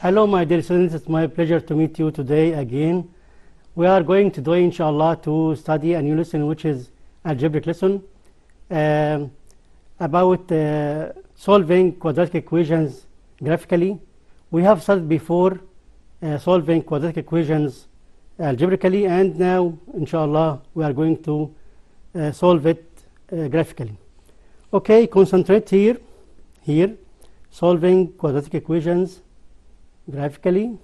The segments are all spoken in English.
Hello my dear students, it's my pleasure to meet you today again. We are going today inshallah to study a new lesson which is algebraic lesson about solving quadratic equations graphically. We have studied before solving quadratic equations algebraically, and now inshallah we are going to solve it graphically. Okay, concentrate here solving quadratic equations graphically.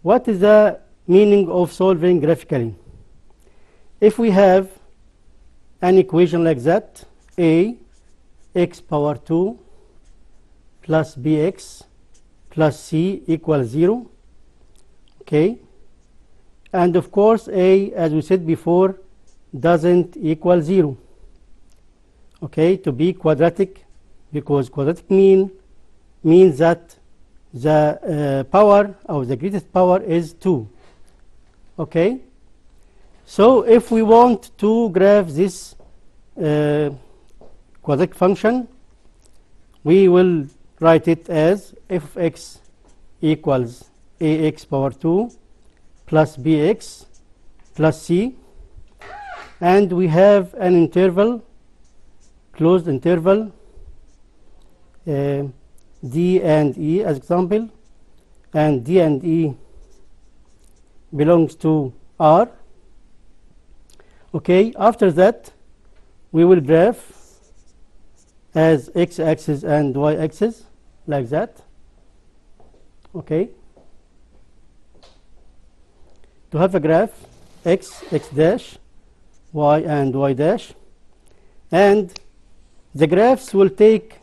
What is the meaning of solving graphically? If we have an equation like that, a x power 2 plus bx plus c equals 0, okay, and of course a, as we said before, doesn't equal 0, okay, to be quadratic, because quadratic means that the power or the greatest power is 2. Okay, so if we want to graph this quadratic function, we will write it as f of x equals ax power 2 plus bx plus c, and we have an interval, closed interval, d and e as example, and d and e belongs to R. Okay, after that we will graph as x-axis and y-axis like that. Okay, to have a graph x dash, y and y dash, and the graphs will take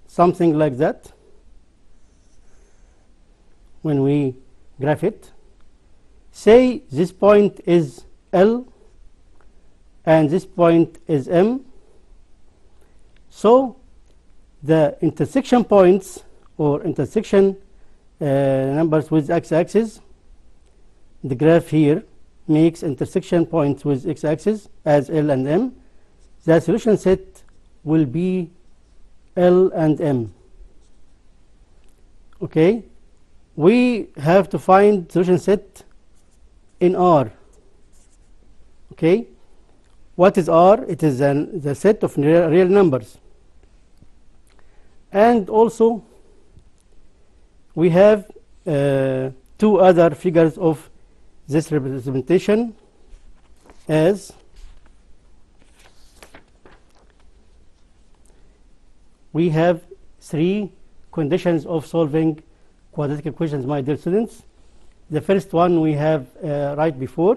something like that when we graph it. Say this point is L and this point is M. So the intersection points or intersection numbers with x-axis, the graph here makes intersection points with x-axis as L and M. The solution set will be L and M. Okay, we have to find solution set in R. Okay, what is R? It is the set of real numbers. And also we have two other figures of this representation, as we have three conditions of solving quadratic equations, my dear students. The first one we have right before,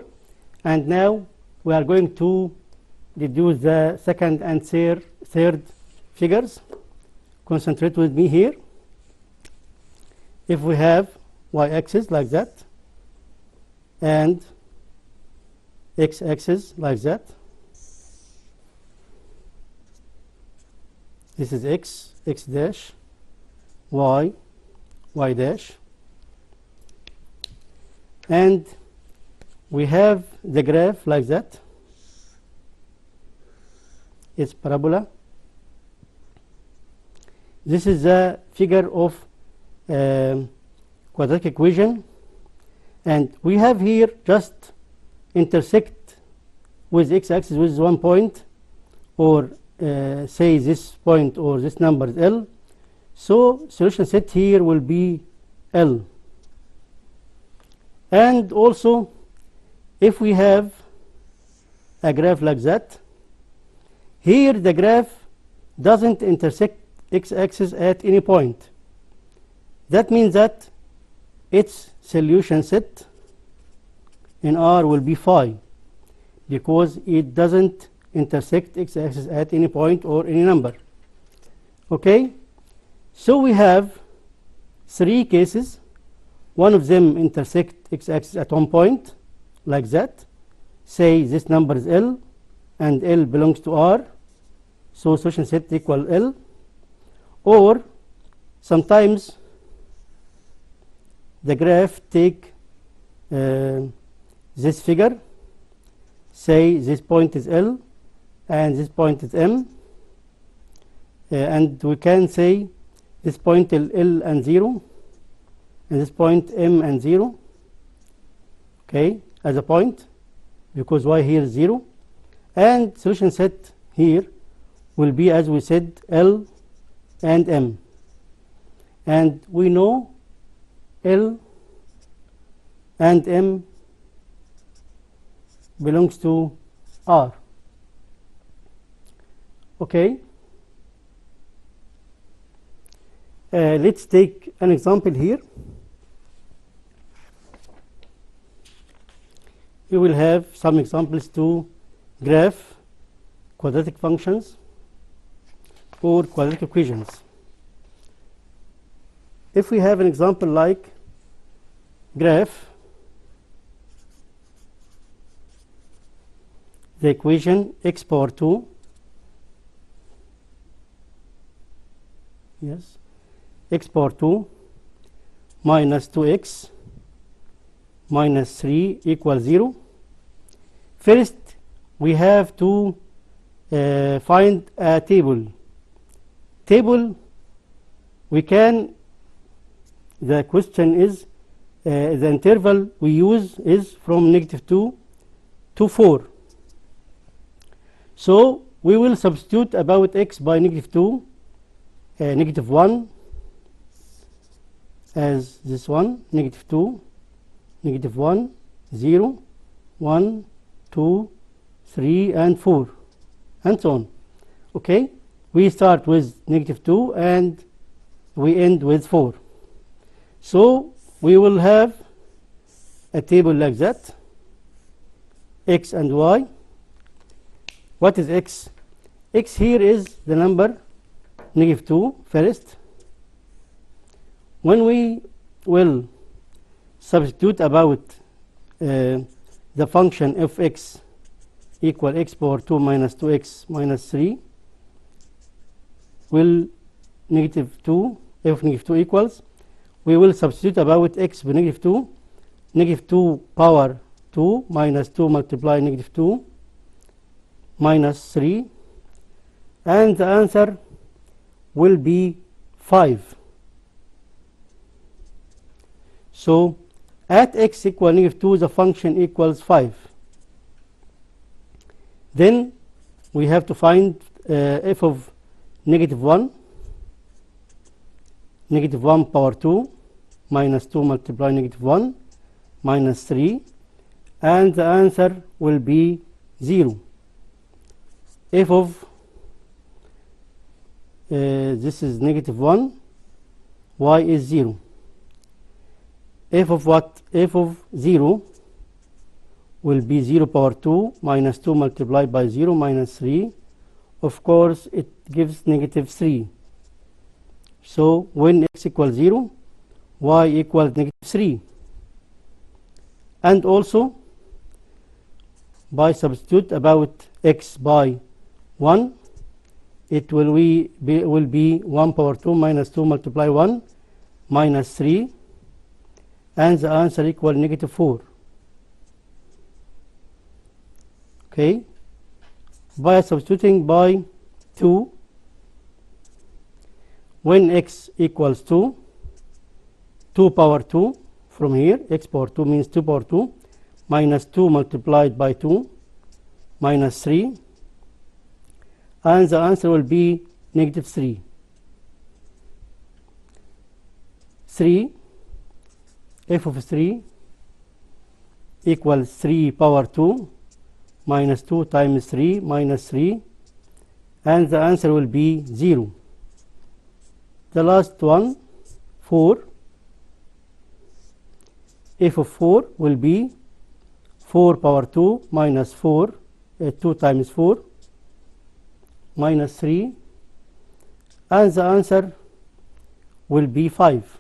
and now we are going to deduce the second and third figures. Concentrate with me here. If we have y-axis like that and x-axis like that, this is x dash, y dash, and we have the graph like that. It's parabola. This is the figure of quadratic equation, and we have here just intersect with x-axis with one point, or say this point or this number is L. So solution set here will be L. And also if we have a graph like that, here the graph doesn't intersect x-axis at any point. That means that its solution set in R will be phi, because it doesn't intersect x-axis at any point or any number. Okay, so we have three cases. One of them intersect x-axis at one point like that. Say this number is L and L belongs to R, so solution set equal L. Or sometimes the graph take this figure, say this point is L and this point is M, and we can say this point L and 0, and this point M and 0, okay, as a point, because y here is 0, and solution set here will be, as we said, L and M, and we know L and M belongs to R. Okay, let's take an example here. We will have some examples to graph quadratic functions or quadratic equations. If we have an example like graph the equation x power 2, yes, x power 2 minus 2x minus 3 equals 0. First, we have to find a table. We can, the question is, the interval we use is from -2 to 4. So we will substitute about x by -2, -1 as this one, -2, -1, 0, 1, 2, 3, and 4, and so on. Okay, we start with -2 and we end with 4. So we will have a table like that, x and y. What is x? X here is the number -2 first. When we will substitute about the function f x equal x power 2 minus 2x minus 3, will -2, f -2 equals, we will substitute about x by -2, -2 power 2 minus 2 multiply -2 minus 3, and the answer will be 5. So at x equal -2, the function equals 5. Then we have to find f of -1, -1 power 2 minus 2 multiply -1 minus 3, and the answer will be 0. F of this is -1, y is 0. F of what? F of 0 will be 0 power 2 minus 2 multiplied by 0 minus 3. Of course, it gives -3. So when x equals 0, y equals -3. And also, by substitute about x by 1, it will be 1 power 2 minus 2 multiply 1 minus 3, and the answer equal -4. Okay, by substituting by 2, when x equals 2, 2 power 2 from here, x power 2 means 2 power 2 minus 2 multiplied by 2 minus 3, and the answer will be -3. 3, f of 3 equals 3 power 2 minus 2 times 3 minus 3, and the answer will be 0. The last one, 4, f of 4 will be 4 power 2 minus 4, 2 times 4 minus 3, and the answer will be 5.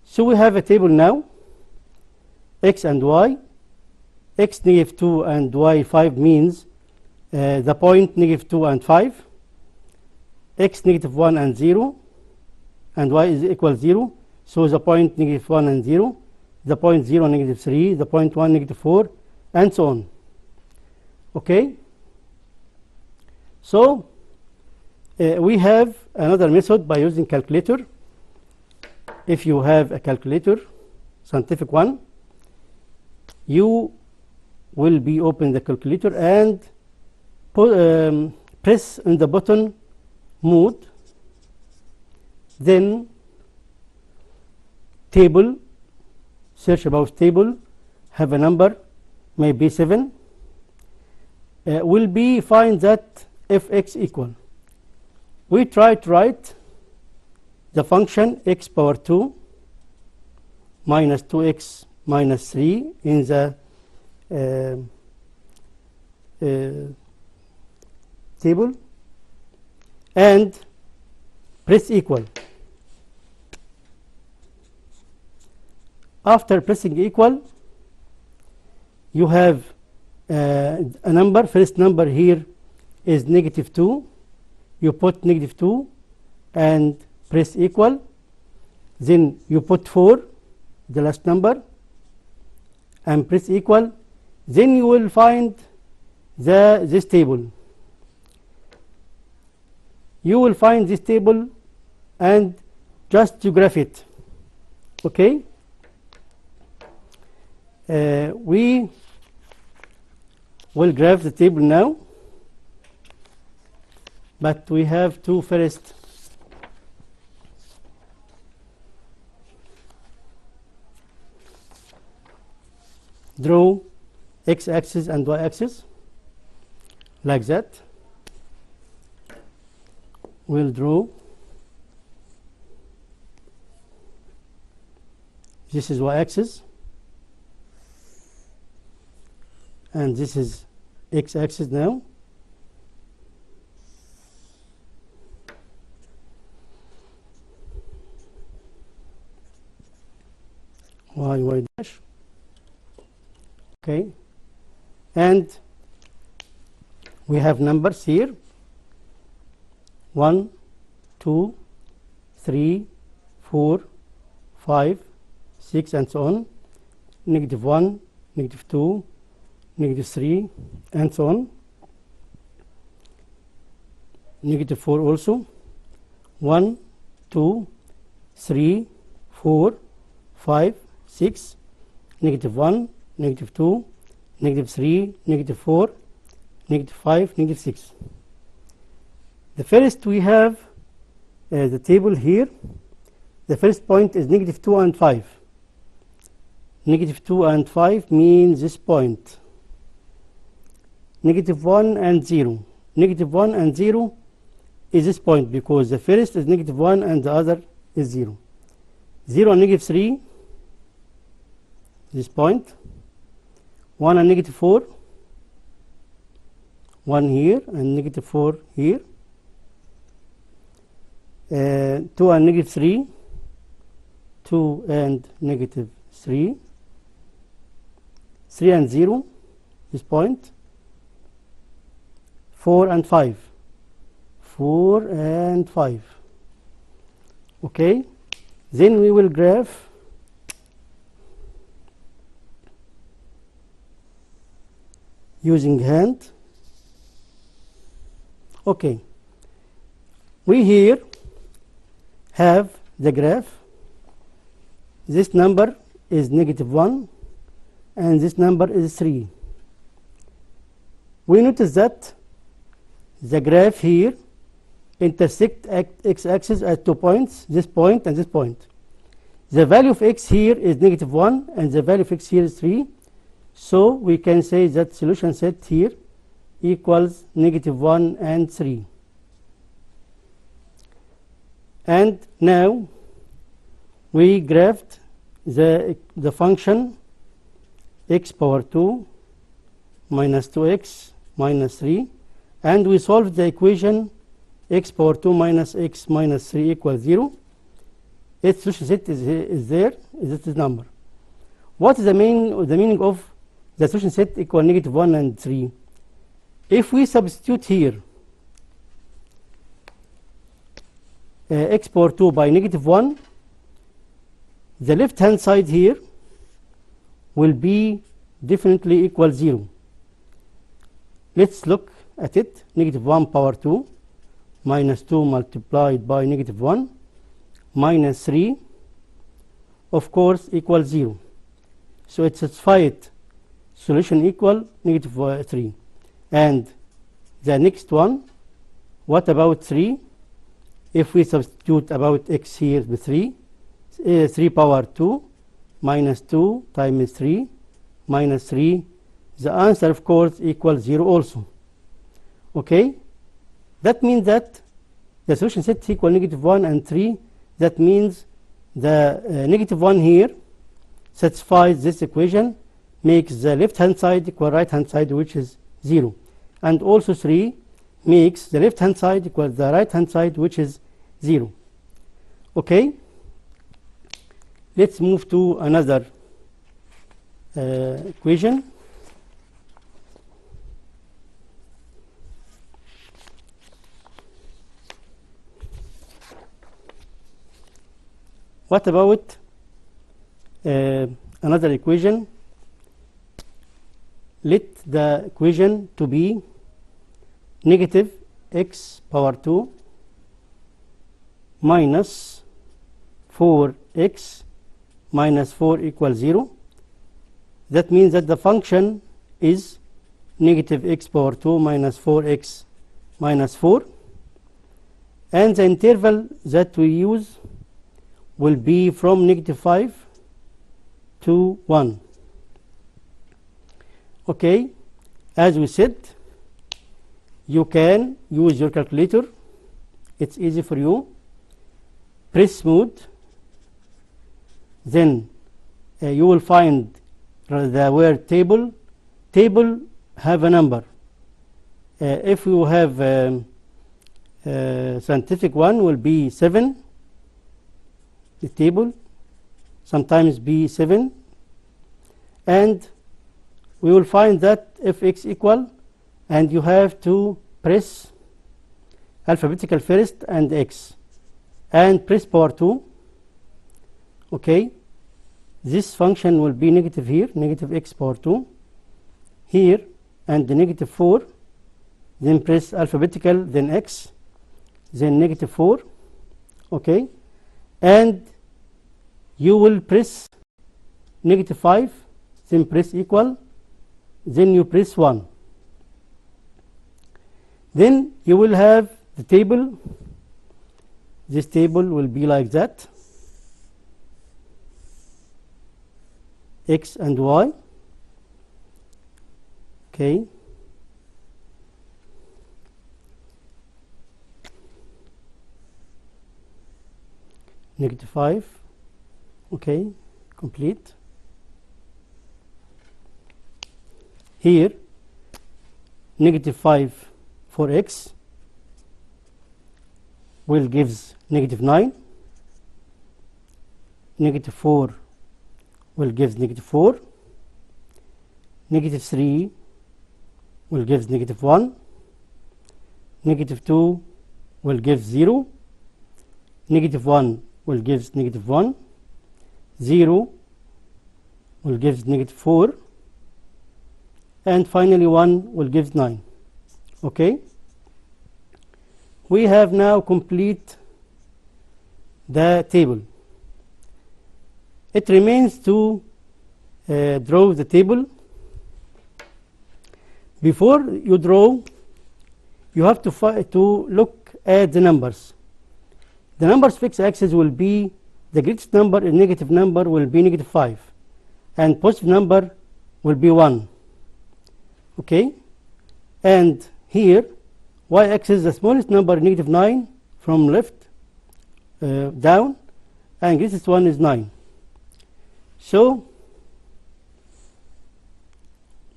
So we have a table now, x and y. X -2 and y 5 means the point -2 and 5. X -1 and 0, and y is equal 0. So the point -1 and 0, the point 0 -3, the point 1 -4, and so on. Okay? So we have another method by using calculator. If you have a calculator, scientific one, you will be open the calculator and press on the button mode, then table, search about table, have a number, maybe 7, will be find that if x equal. We try to write the function x power 2 minus 2x minus 3 in the table and press equal. After pressing equal, you have a number. First number here is -2. You put -2 and press equal. Then you put 4, the last number, and press equal. Then you will find this table. You will find this table and just to graph it. Okay? We will graph the table now, but we have to first draw x-axis and y-axis like that. We'll draw. This is y-axis and this is x-axis now. Y dash. Okay, and we have numbers here: 1, 2, 3, 4, 5, 6, and so on. -1, -2, -3, and so on. -4 also. 1, 2, 3, 4, 5, 6, -1, -2, -3, -4, -5, -6. The first we have the table here. The first point is -2 and 5. -2 and 5 means this point. -1 and 0. -1 and 0 is this point because the first is -1 and the other is 0. 0 and -3, this point. 1 and -4, 1 here and -4 here. 2 and -3, 2 and -3. 3 and 0, this point. 4 and 5, 4 and 5. Okay, then we will graph using hand. Okay, we here have the graph. This number is -1 and this number is 3. We notice that the graph here intersect x-axis at 2 points, this point and this point. The value of x here is -1 and the value of x here is 3. So we can say that solution set here equals -1 and 3. And now we graphed the function x power 2 minus 2x minus 3, and we solved the equation x power 2 minus x minus 3 equals 0. Its solution set is there, is this number. What is the meaning of the solution set equal -1 and 3? If we substitute here x power 2 by -1, the left hand side here will be definitely equal 0. Let's look at it. -1 power 2 minus 2 multiplied by negative 1 minus 3, of course, equals 0. So it's satisfied solution equal negative 3. And the next one, what about 3? If we substitute about x here with 3, 3 power 2 minus 2 times 3 minus 3, the answer, of course, equals 0 also. Okay? That means that the solution set is equal negative 1 and 3. That means the negative 1 here satisfies this equation, makes the left-hand side equal right-hand side, which is 0. And also 3 makes the left-hand side equal the right-hand side, which is 0. Okay? Let's move to another equation. What about another equation? Let the equation to be negative x power 2 minus 4x minus 4 equals 0. That means that the function is negative x power 2 minus 4x minus 4. And the interval that we use will be from negative 5 to 1. Okay, as we said, you can use your calculator. It's easy for you. Press smooth. Then you will find the word table. Table have a number. If you have scientific one, will be 7. The table sometimes be 7, and we will find that if x equal, and you have to press alphabetical first and x and press power 2. Okay, this function will be negative here, negative x power 2 here, and the negative 4, then press alphabetical, then x, then negative 4. Okay, and you will press negative 5, then press equal, then you press 1. Then you will have the table. This table will be like that, x and y. Okay, negative 5. Okay, complete. Here, negative 5 for x will gives negative 9. Negative 4 will gives negative 4. Negative 3 will gives negative 1. Negative 2 will give 0. Negative 1 will gives negative 1. 0 will gives negative 4. And finally 1 will give 9. Okay, we have now complete the table. It remains to draw the table. Before you draw, you have to look at the numbers. The numbers of x-axis will be the greatest number, and negative number will be negative 5, and positive number will be 1. Okay, and here y-axis, the smallest number, negative 9 from left down, and greatest one is 9. So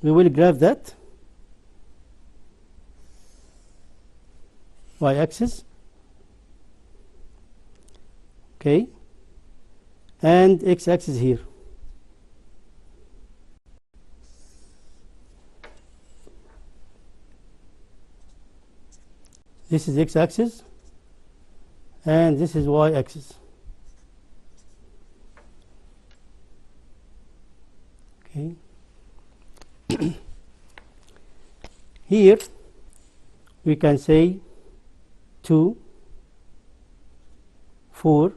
we will graph that y-axis. Okay, and x-axis here. This is x-axis, and this is y-axis. Okay. Here we can say 2, 4,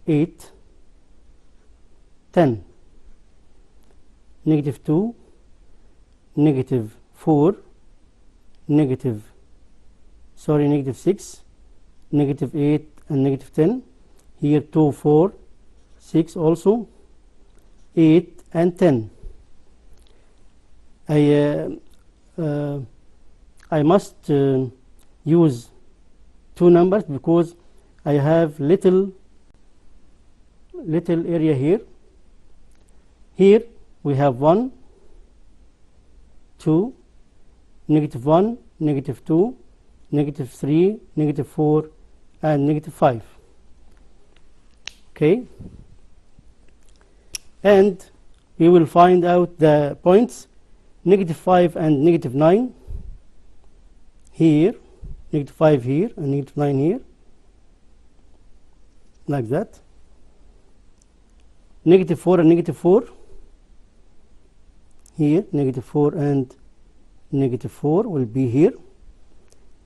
8, 10. Negative 2, negative 4, negative 6, negative 8, and negative 10. Here 2, 4, 6 also, 8 and 10. I must use two numbers because I have little area here. Here we have 1, 2, negative 1, negative 2, negative 3, negative 4, and negative 5. Okay, and we will find out the points negative 5 and negative 9 here, negative 5 here, and negative 9 here, like that. Negative 4 and negative 4 here, negative 4 and negative 4 will be here.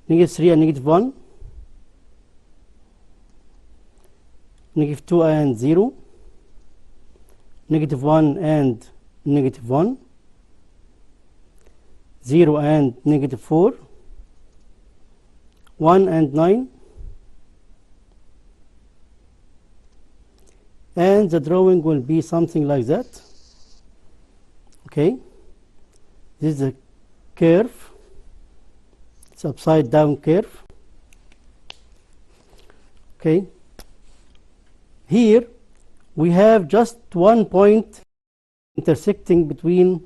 Negative 3 and negative 1, negative 2 and 0, negative 1 and negative 1, 0 and negative 4, 1 and 9, and the drawing will be something like that. Okay, this is a curve, it's upside down curve. Okay, here we have just one point intersecting between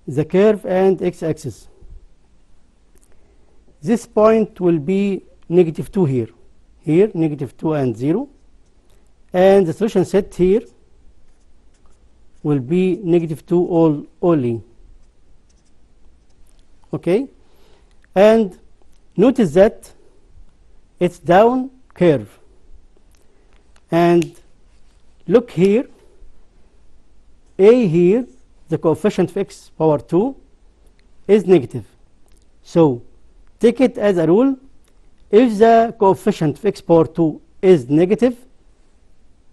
the curve and x-axis. This point will be negative 2 here. Here, negative 2 and 0. And the solution set here will be negative 2 only. Okay? And notice that it's down curve. And look here, A here, the coefficient of x power 2 is negative. So take it as a rule, if the coefficient of x power 2 is negative,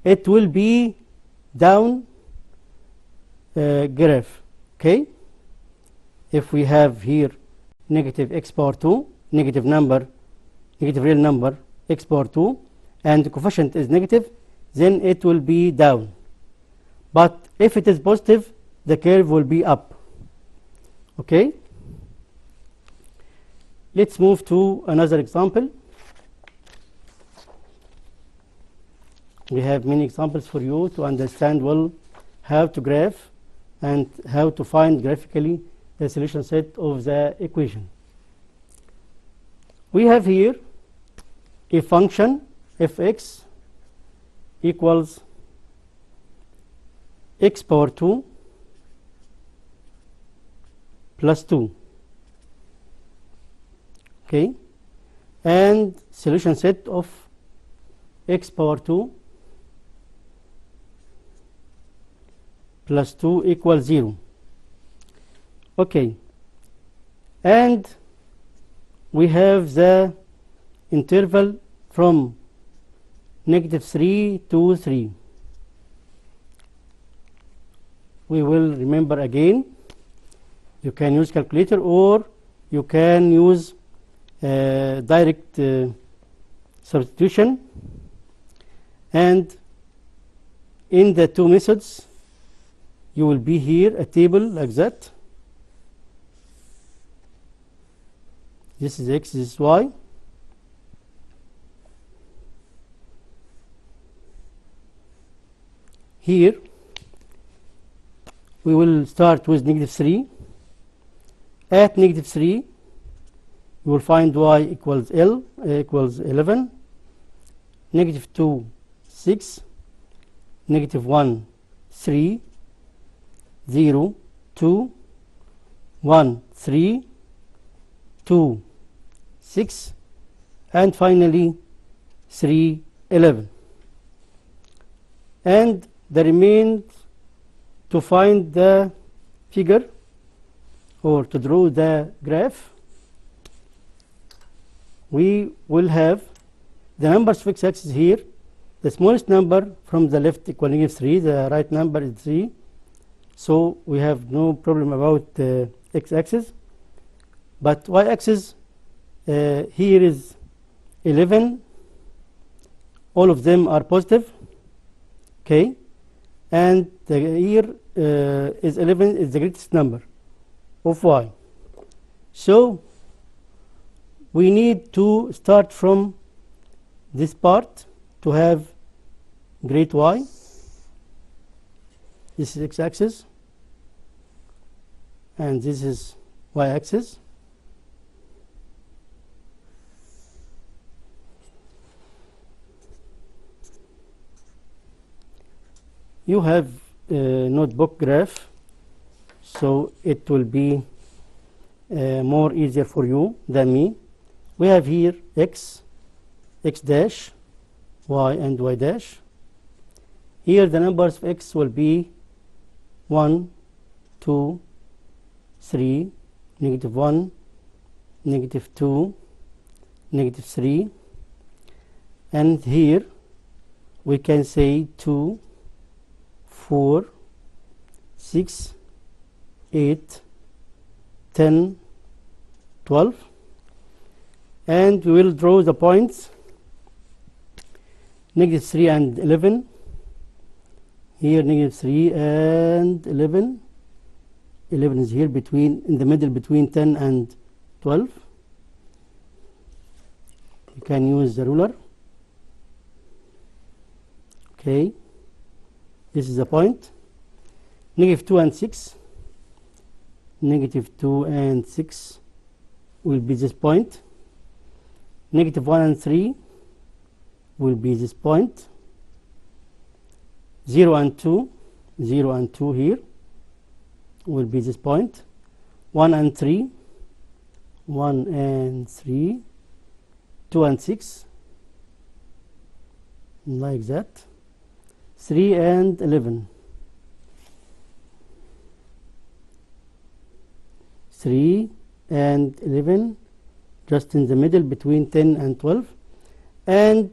it will be down graph. Okay? If we have here negative x power 2, negative real number x power 2, and the coefficient is negative, then it will be down. But if it is positive, the curve will be up. Okay? Let's move to another example. We have many examples for you to understand well how to graph and how to find graphically the solution set of the equation. We have here a function fx equals x power 2 plus 2. Okay, and solution set of x power 2 plus 2 equals 0. Okay, and we have the interval from negative 3 to 3. We will remember again, you can use calculator or you can use direct substitution, and in the two methods you will be here a table like that. This is x, this is y. Here we will start with negative 3. At negative 3 you will find y equals L equals 11, negative 2 6, negative 1 3, 0 2, 1 3, 2 6, and finally 3 11. And the remains to find the figure or to draw the graph. we will have the numbers of x-axis here. The smallest number from the left equal -3, the right number is 3. So we have no problem about the x-axis. But y-axis here is 11. All of them are positive. Okay. And here is 11 is the greatest number of y. So we need to start from this part to have great y. This is x-axis and this is y-axis. You have a notebook graph, so it will be more easier for you than me. We have here x, x dash, y and y dash. Here the numbers of x will be 1, 2, 3, -1, -2, -3, and here we can say 2, 4, 6, 8, 10, 12, and we will draw the points -3 and 11. Here -3 and 11. 11 is here in the middle between 10 and 12. You can use the ruler. Okay. This is the point. -2 and 6. -2 and 6 will be this point. -1 and 3 will be this point. 0 and 2, 0 and 2 here will be this point. 1 and 3, 1 and 3, 2 and 6, like that. 3 and 11, 3 and 11, just in the middle between 10 and 12, and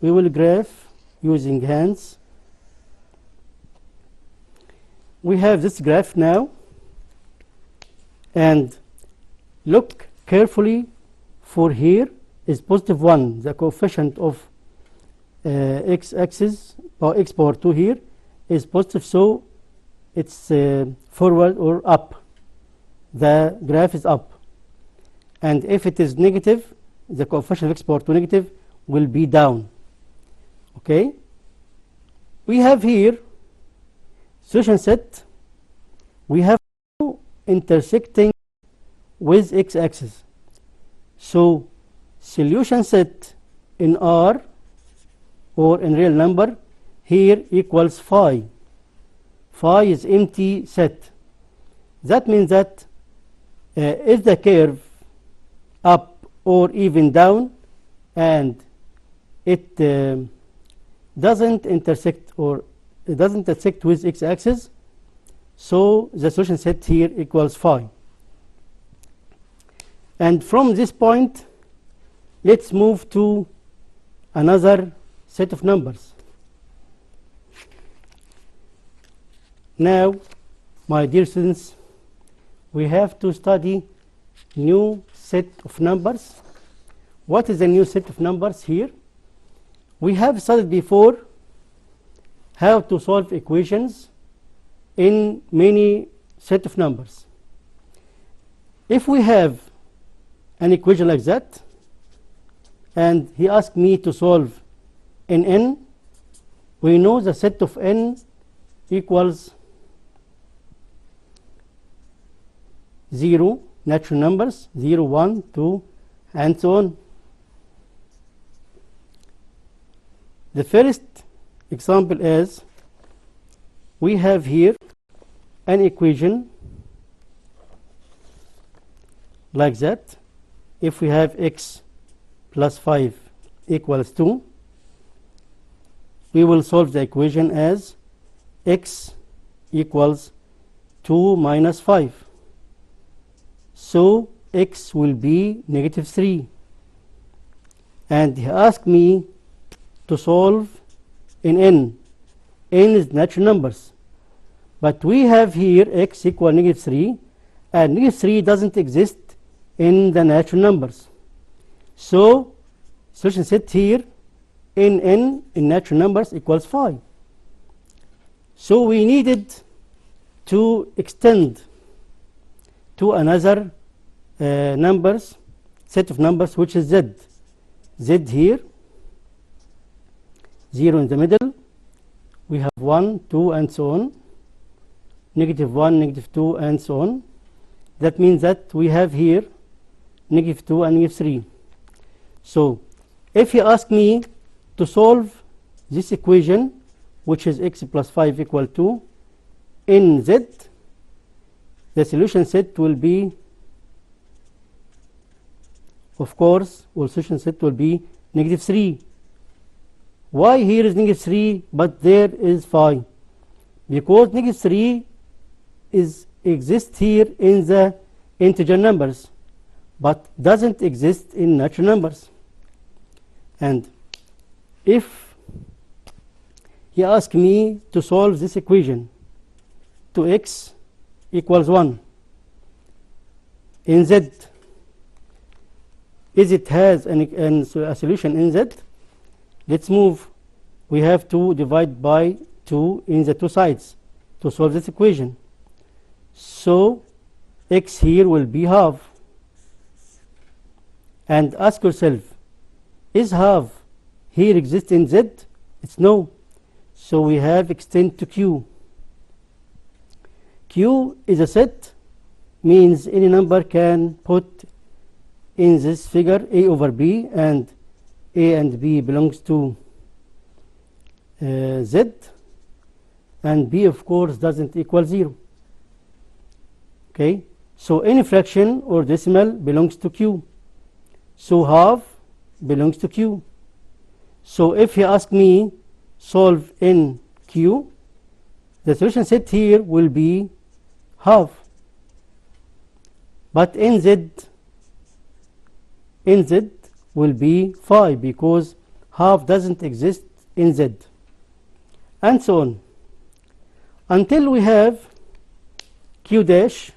we will graph using hands. We have this graph now, and look carefully for here is +1, the coefficient of x-axis or x power 2 here is positive, so it's forward or up. The graph is up. And if it is negative, the coefficient of x power 2 negative will be down. Okay? We have here solution set. We have two intersecting with x-axis. So solution set in R or in real number here equals phi. Phi is empty set. That means that if the curve up or even down and it doesn't intersect or it doesn't intersect with x-axis, so the solution set here equals phi. And from this point, let's move to another set of numbers. Now, my dear students, we have to study new set of numbers. What is the new set of numbers here? We have studied before how to solve equations in many set of numbers. If we have an equation like that, and he asked me to solve in n, we know the set of n equals 0, natural numbers, 0, 1, 2, and so on. The first example is we have here an equation like that. If we have x plus 5 equals 2, we will solve the equation as x equals 2 minus 5. So x will be -3. and he asked me to solve in n. N is natural numbers, but we have here x equal negative 3, and negative 3 doesn't exist in the natural numbers. So solution set here in n in natural numbers equals 5. So we needed to extend to another set of numbers, which is z. Z here, 0 in the middle. We have 1, 2, and so on. Negative 1, negative 2, and so on. That means that we have here negative 2 and negative 3. So if you ask me to solve this equation, which is x plus 5 equal to in z, the solution set will be, of course, solution set will be negative 3. Why here is negative 3 but there is 5? Because negative 3 exists here in the integer numbers but doesn't exist in natural numbers. And if he asks me to solve this equation to x equals 1 in z, is it has a solution in z? Let's move. We have to divide by 2 in the two sides to solve this equation. So x here will be half. And ask yourself, is half here exist in z? It's no. So we have extend to q. Q is a set, means any number can put in this figure a over b, and a and b belongs to z, and b of course doesn't equal 0. Okay, so any fraction or decimal belongs to q. So half belongs to q. So if you ask me solve in q, the solution set here will be half. But in z will be 5 because half doesn't exist in z, and so on until we have q dash.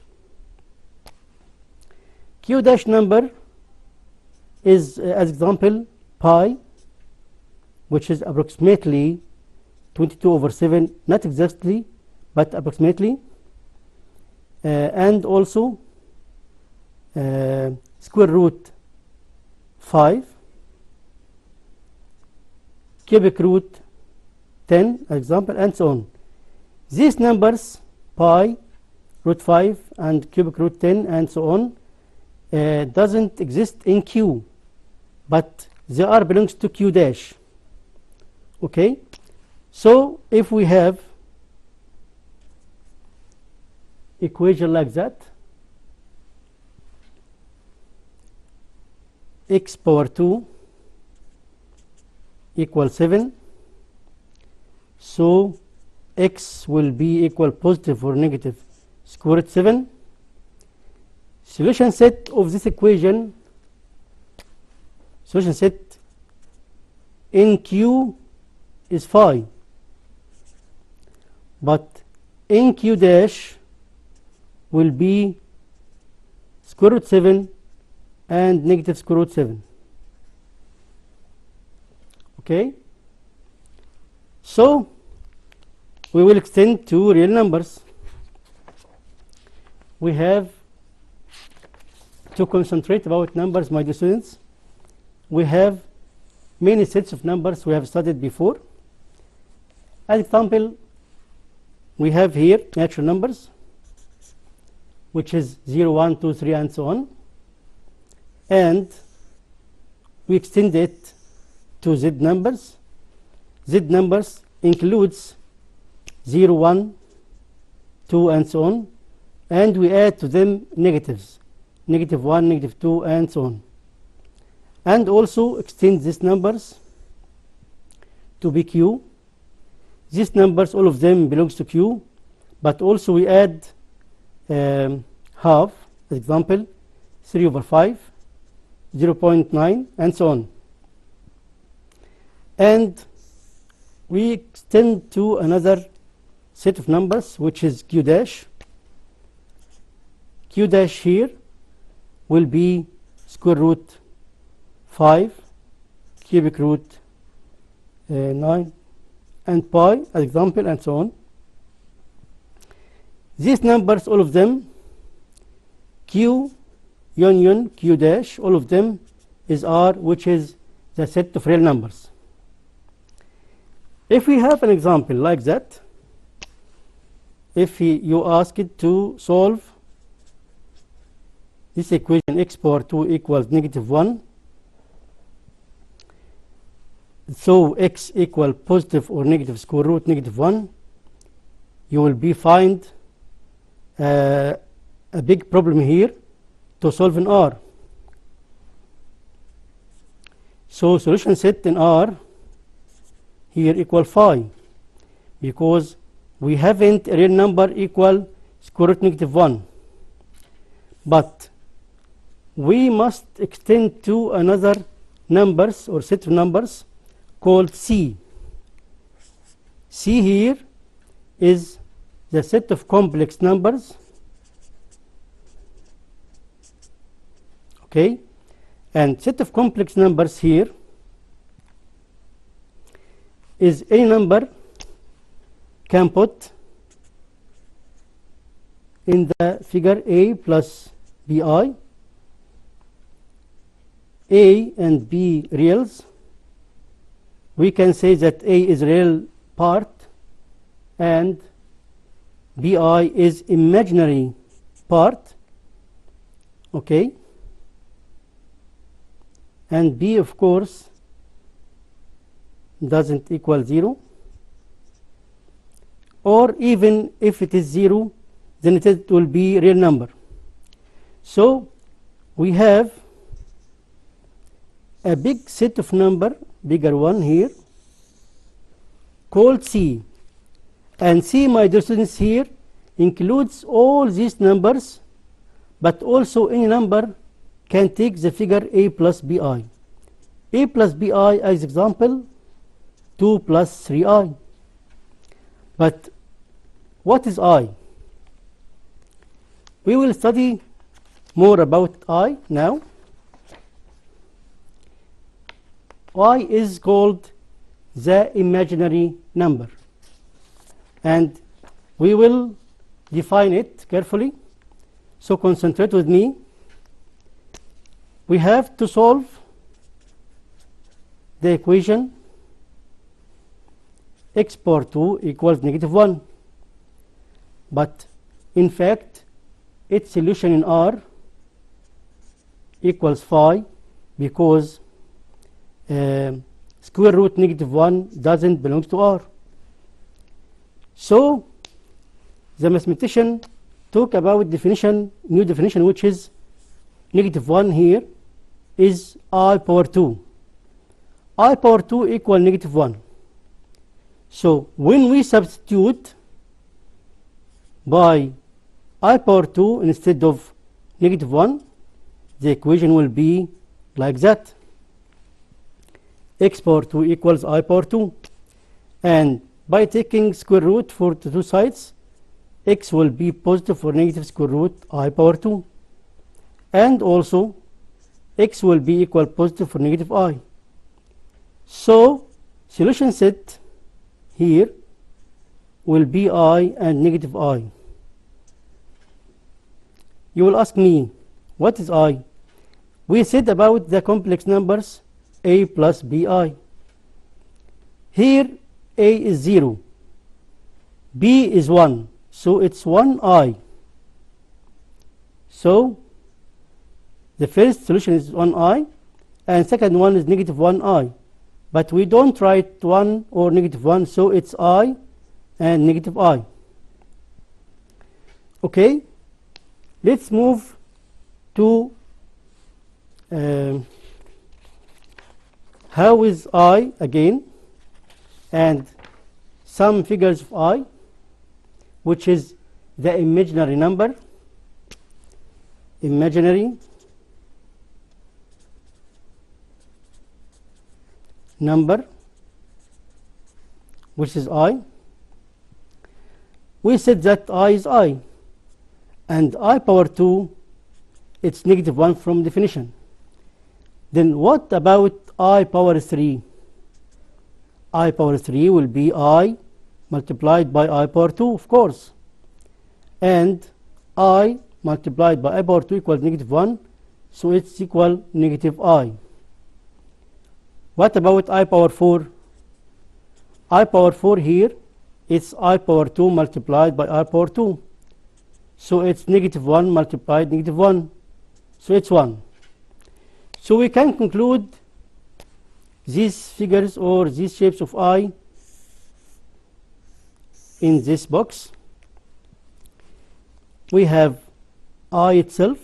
Q dash number is, as example, pi, which is approximately 22 over 7, not exactly but approximately, and also square root 5, cubic root 10, example, and so on. These numbers, pi, root 5, and cubic root 10, and so on, doesn't exist in Q, but they are belongs to Q dash. Okay, so if we have equation like that, x power 2 equals 7, so x will be equal positive or negative square root 7. Solution set of this equation, solution set in Q is 5, but in Q dash will be square root 7 and negative square root 7. Okay, so we will extend to real numbers. We have to concentrate about numbers, my dear students. We have many sets of numbers we have studied before. As example, we have here natural numbers, which is 0, 1, 2, 3, and so on, and we extend it to z numbers. Z numbers includes 0, 1, 2, and so on, and we add to them negatives, negative 1, negative 2, and so on, and also extend these numbers to be q. These numbers, all of them belongs to q, but also we add half, as example, 3 over 5, 0.9, and so on. and we extend to another set of numbers, which is q dash. Q dash here will be square root 5, cubic root 9, and pi as example, and so on. These numbers, all of them, q union q dash, all of them is R, which is the set of real numbers. If we have an example like that, if you ask it to solve this equation x power 2 equals -1, so x equal positive or negative square root -1, you will be find a big problem here to solve in R. So solution set in R here equal phi, because we haven't a real number equal square root -1, but we must extend to another numbers or set of numbers called C. C here is the set of complex numbers, okay, and set of complex numbers here is any number can put in the figure A plus BI, A and B reals. We can say that A is real part and BI is imaginary part, okay, and B of course doesn't equal 0, or even if it is 0, then it will be real number. So we have a big set of number, bigger one here, called C, and C, my dear students, here includes all these numbers, but also any number can take the figure A plus BI. A plus BI as example 2 plus 3i. But what is I? We will study more about I now. I is called the imaginary number, and we will define it carefully, so concentrate with me. We have to solve the equation x power 2 equals -1, but in fact its solution in R equals phi, because square root -1 doesn't belong to R. So the mathematician talk about definition, new definition, which is -1 here is I power 2. I power 2 equal -1. So when we substitute by I power 2 instead of -1, the equation will be like that. X power 2 equals I power 2. And by taking square root for the two sides, x will be positive or negative square root I power 2. And also x will be equal positive or negative I. So solution set here will be I and negative I. You will ask me, what is I? We said about the complex numbers A plus BI. Here A is 0, B is 1, so it's 1i. So the first solution is 1i, and second one is -1i. But we don't write 1 or -1, so it's I and -I. Okay, let's move to how is I again, and some figures of I, which is the imaginary number, imaginary number, which is I. We said that I is I, and I power 2, it's negative 1 from definition. Then what about I power 3? I power 3 will be I multiplied by I power 2, of course. And I multiplied by I power 2 equals negative 1, so it's equal negative I. What about I power 4? I power 4 here, it's I power 2 multiplied by I power 2. So it's negative 1 multiplied negative 1. So it's 1. So we can conclude these figures or these shapes of I in this box. We have I itself.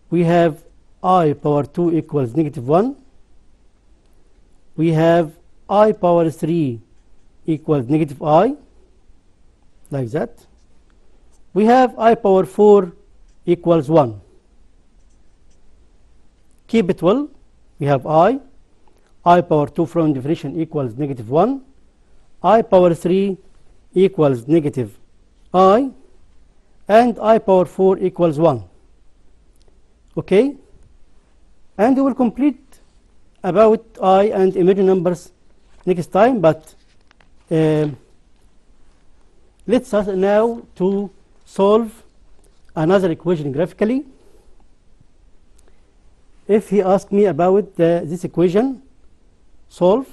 We have I power 2 equals negative 1. We have I power 3 equals negative I, like that. We have I power 4 equals 1. Keep it well. We have I power 2 from definition equals negative 1. I power 3 equals negative I. And I power 4 equals 1. Okay? And we will complete about I and imaginary numbers next time, but let's start now to solve another equation graphically. If he asks me about this equation, solve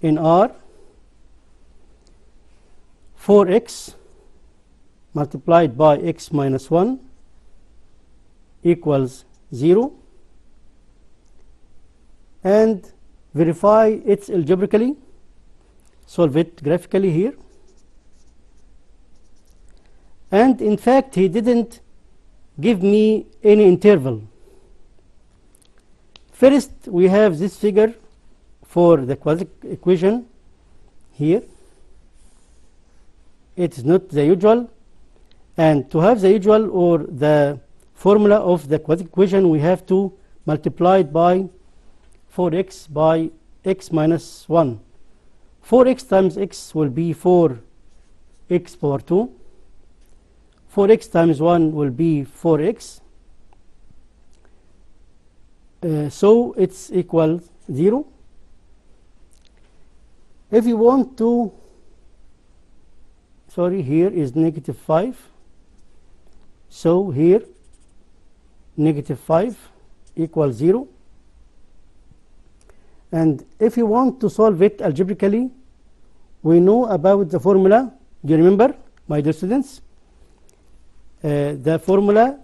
in R, 4x multiplied by x minus 1 equals 0, and verify it algebraically. Solve it graphically here. And in fact, he didn't give me any interval. First, we have this figure for the quadratic equation here. It is not the usual. And to have the usual or the formula of the quadratic equation, we have to multiply it by 4x by x minus 1. 4x times x will be 4x power 2. 4x times 1 will be 4x. So it's equal 0. If you want to, sorry, here is negative 5. So here negative 5 equals 0. And if you want to solve it algebraically, we know about the formula. Do you remember, my dear students? The formula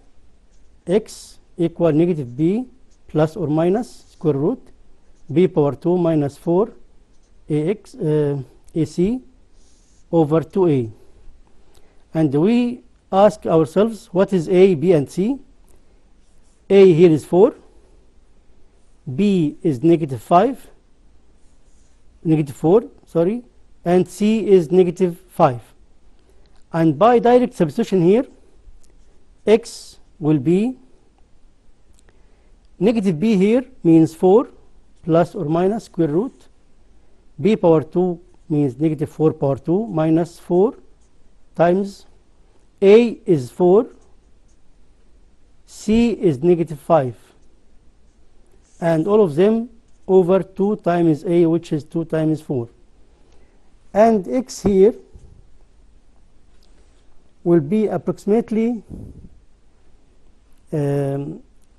x equal negative b plus or minus square root b power 2 minus 4 ax ac over 2a. And we ask ourselves, what is a, b, and c? A here is 4. B is negative 5, negative 4, sorry, and C is negative 5. And by direct substitution here, X will be negative B here means 4 plus or minus square root. B power 2 means negative 4 power 2 minus 4 times A is 4, C is negative 5. And all of them over 2 times A, which is 2 times 4. And X here will be approximately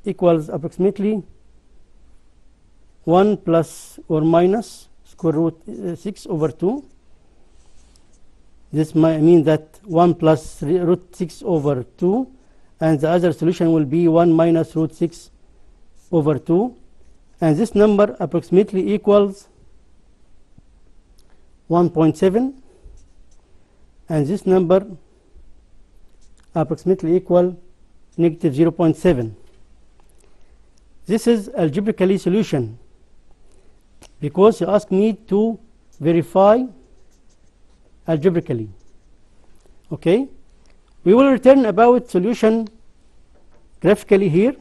equals approximately 1 plus or minus square root 6 over 2. This might mean that 1 plus root 6 over 2, and the other solution will be 1 minus root 6 over 2. And this number approximately equals 1.7, and this number approximately equal negative 0.7. This is algebraically solution because you asked me to verify algebraically. Okay, we will return about solution graphically here.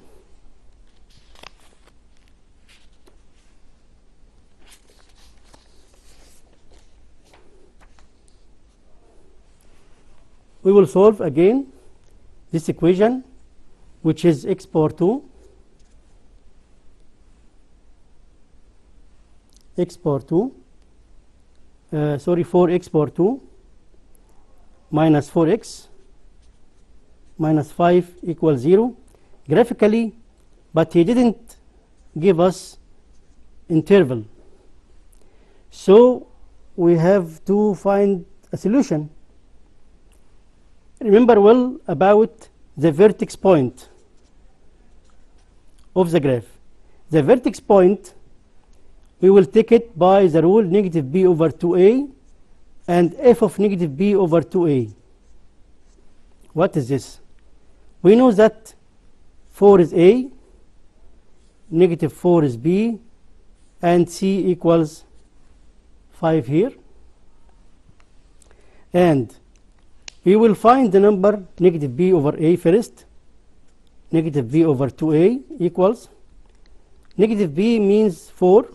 we will solve again this equation, which is x power 2 4x power 2 minus 4x minus 5 equals 0 graphically, but he didn't give us interval. So we have to find a solution. Remember well about the vertex point of the graph. The vertex point, we will take it by the rule negative b over 2a and f of negative b over 2a. What is this? We know that 4 is a, negative 4 is b, and c equals 5 here. And we will find the number negative b over a first. Negative b over 2a equals, negative b means 4,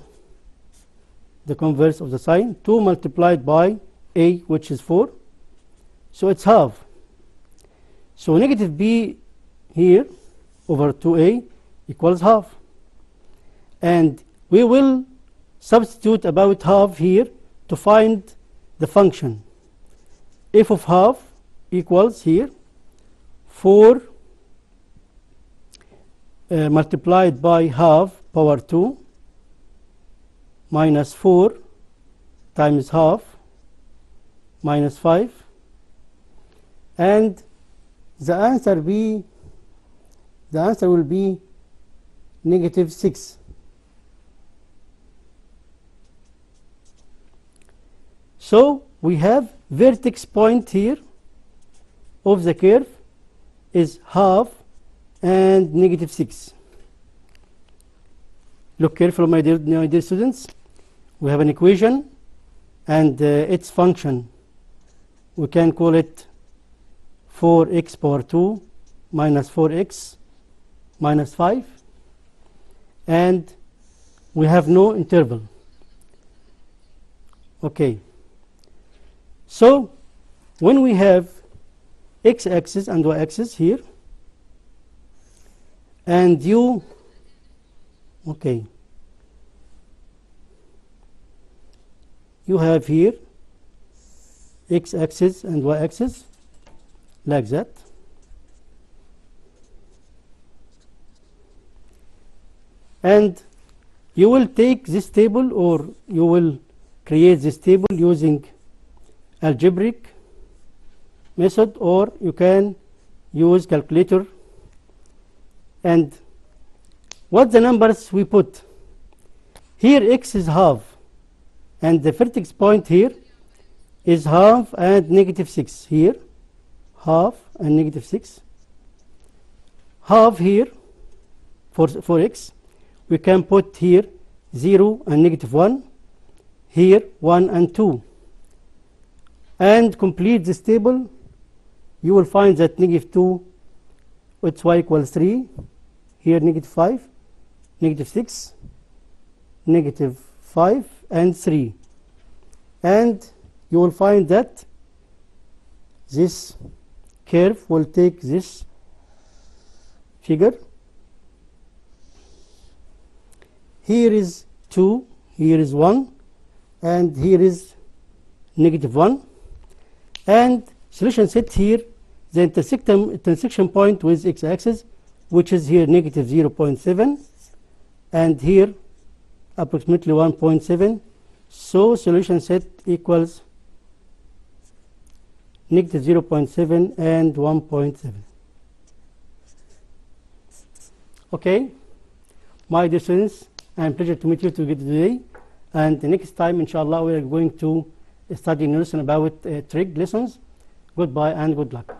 the converse of the sign, 2 multiplied by a, which is 4, so it's half. So negative b here over 2a equals half, and we will substitute about half here to find the function. F of half equals here 4 multiplied by half power 2 minus 4 times half minus 5, and the answer will be negative 6. So we have vertex point here of the curve is half and negative 6. Look carefully, my dear students. We have an equation and its function, we can call it 4x power 2 minus 4x minus 5, and we have no interval. Okay, so when we have x-axis and y-axis here, and you have here x-axis and y-axis like that, and you will take this table, or you will create this table using algebraic method, or you can use calculator. And what the numbers we put here, x is half, and the vertex point here is half and negative 6 here, half and negative 6, half here for x, we can put here 0 and negative 1, here 1 and 2, and complete this table. You will find that negative 2, its y equals 3, here negative 5, negative 6, negative 5 and 3, and you will find that this curve will take this figure. Here is 2, here is 1, and here is negative 1, and solution set here the intersection point with x-axis, which is here negative 0.7, and here approximately 1.7. So solution set equals negative 0.7 and 1.7. Okay, my dear students, I'm pleasure to meet you today, and the next time inshallah we are going to study new lesson about trig lessons. Goodbye and good luck.